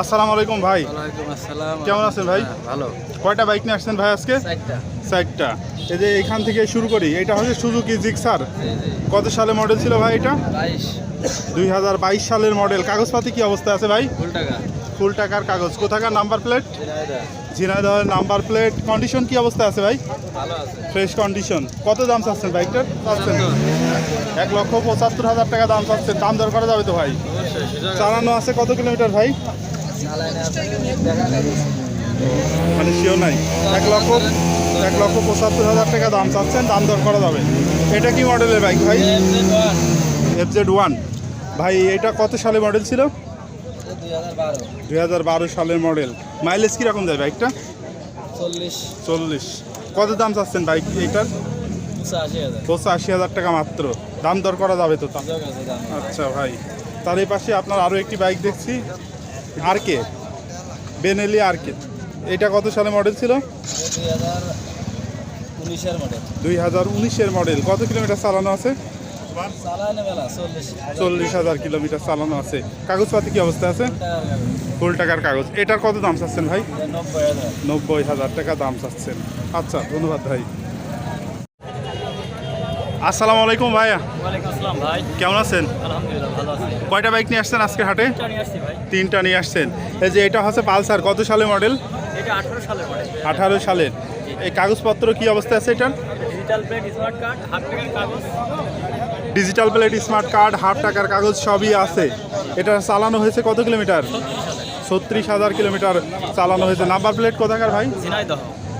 আসসালামু আলাইকুম ভাই। ওয়ালাইকুম আসসালাম। কেমন আছেন ভাই? ভালো। কয়টা বাইক নিয়ে আসছেন ভাই আজকে? চারটা। এই যে এখান থেকে শুরু করি, এটা হচ্ছে সুজুকি জিক্সার। কত সালে মডেল ছিল ভাই এটা? 2022 সালের মডেল। কাগজপাতি কি অবস্থা আছে ভাই? ফুল টাকার কাগজ। কোথাকার নাম্বার প্লেট? ঝিনাইদহের নাম্বার প্লেট। কন্ডিশন কি অবস্থা আছে ভাই? ভালো আছে। Fresh condition. কত দাম চাচ্ছেন বাইকটার? 1,75,000 টাকা দাম চাচ্ছেন। দাম দর করা যাবে তো ভাই? চালানো আছে কত কিলোমিটার ভাই? মানে শিওর নাই। 1,75,000 টাকা দাম চাচ্ছেন, দাম দর করা যাবে। এটা কি মডেলের বাইক ভাই? FZ1। ভাই এটা কত সালে মডেল ছিল? 2012 সালের মডেল। মাইলেজ কীরকম দেয় বাইকটা? 40। কত দাম চাচ্ছেন বাইক এইটার? 85,000 টাকা মাত্র। দাম দর করা যাবে তো? আচ্ছা ভাই, তার এই পাশে আপনার আরও একটি বাইক দেখছি, আরকে, বেনেলি আরকে। এটা কত সালে মডেল ছিল? 2019-এর মডেল। কত কিলোমিটার চালানো আছে? 40,000 কিলোমিটার চালানো আছে। কাগজপাতি কি অবস্থা আছে? ফুল টাকার কাগজ। এটার কত দাম চাচ্ছেন ভাই? 90,000 টাকা দাম চাচ্ছেন। আচ্ছা, ধন্যবাদ ভাই। আসসালামু আলাইকুম ভাইয়া। ওয়ালাইকুম আসসালাম ভাই। কেমন আছেন? আলহামদুলিল্লাহ ভালো আছি। কয়টা বাইক নিয়ে আসছেন আজকে হাটে? তিনটা নিয়ে আসছেন। এই যে এটা হচ্ছে পালসার, কত সালের মডেল? এটা 18 সালের মডেল। 18 সালের। এই কাগজপত্র কি অবস্থা আছে এটার? Digital plate, smart card, half টাকার কাগজ। Digital plate, smart card, half টাকার কাগজ সবই আছে। এটা চালানো হয়েছে কত কিলোমিটার? 36,000 কিলোমিটার চালানো হয়েছে। নাম্বার প্লেট কোথাকার ভাই?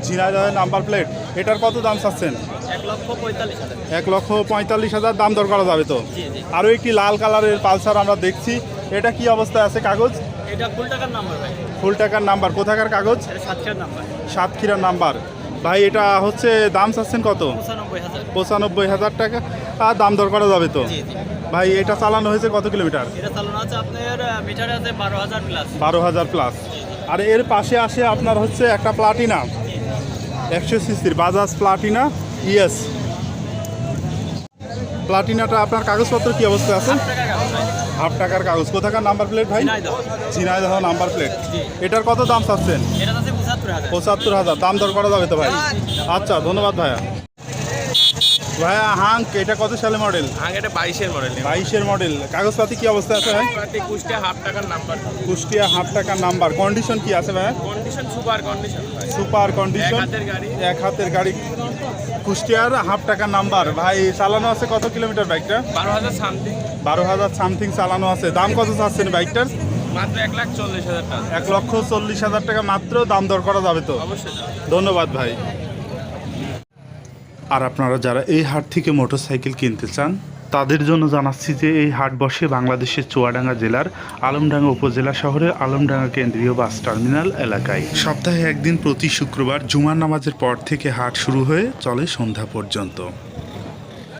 ঝিনাইদহের নাম্বার প্লেট। এটার কত দাম চাচ্ছেন? 1,45,000 দাম দর করা যাবে তো? আরও একটি লাল কালারের পালসার আমরা দেখছি, এটা কি অবস্থায় আছে কাগজ? এটা ফুল টাকার নাম্বার ভাই। ফুল টাকার নাম্বার। কোথাকার কাগজ? সাতক্ষীরার নাম্বার। সাতক্ষীরার নাম্বার। ভাই এটা হচ্ছে দাম চাচ্ছেন কত? 95,000 টাকা। আর দাম দর করা যাবে তো? ভাই এটা চালানো হয়েছে কত কিলোমিটার? এটা চালানো আছে আপনার মিটারে আছে 12,000 প্লাস। 12,000 প্লাস। আর এর পাশে আসে আপনার হচ্ছে একটা প্লাটিনা, 100 সিসির বাজাজ প্লাটিনা ইএস। প্লাটিনাটা আপনার কাগজপত্র কি অবস্থা আছে? হাফ টাকার কাগজ। কোথাকার নাম্বার প্লেট ভাই? Jhenaidah number plate. এটার কত দাম চাচ্ছেন? 75,000। দাম দর করা যাবে তো ভাই? আচ্ছা, ধন্যবাদ ভাইয়া। ভাইয়া হাঙ্ক, এটা কত সালে মডেল? এটা 22-এর মডেল। 22-এর মডেল। কাগজপাতি কি অবস্থা আছে ভাই? কুষ্টিয়া হাফ টাকার নাম্বার। কুষ্টিয়া হাফ টাকার নাম্বার। কন্ডিশন কি আছে ভাইয়া? Condition super condition. Super condition. এক হাতের গাড়ি। কুষ্টিয়ার হাফ টাকার নাম্বার। ভাই চালানো আছে কত কিলোমিটার বাইকটা? 12,000 সামথিং। 12,000 সামথিং চালানো আছে। দাম কত চাচ্ছেন বাইকটার? মাত্র 1,40,000 টাকা। 1,40,000 টাকা মাত্র। দাম দর করা যাবে তো? অবশ্যই। ধন্যবাদ ভাই। আর আপনারা যারা এই হাট থেকে মোটরসাইকেল কিনতে চান তাদের জন্য জানাচ্ছি যে এই হাট বসে বাংলাদেশের চুয়াডাঙ্গা জেলার আলমডাঙ্গা উপজেলা শহরের আলমডাঙ্গা কেন্দ্রীয় বাস টার্মিনাল এলাকায়। সপ্তাহে একদিন প্রতি শুক্রবার জুমার নামাজের পর থেকে হাট শুরু হয়ে চলে সন্ধ্যা পর্যন্ত।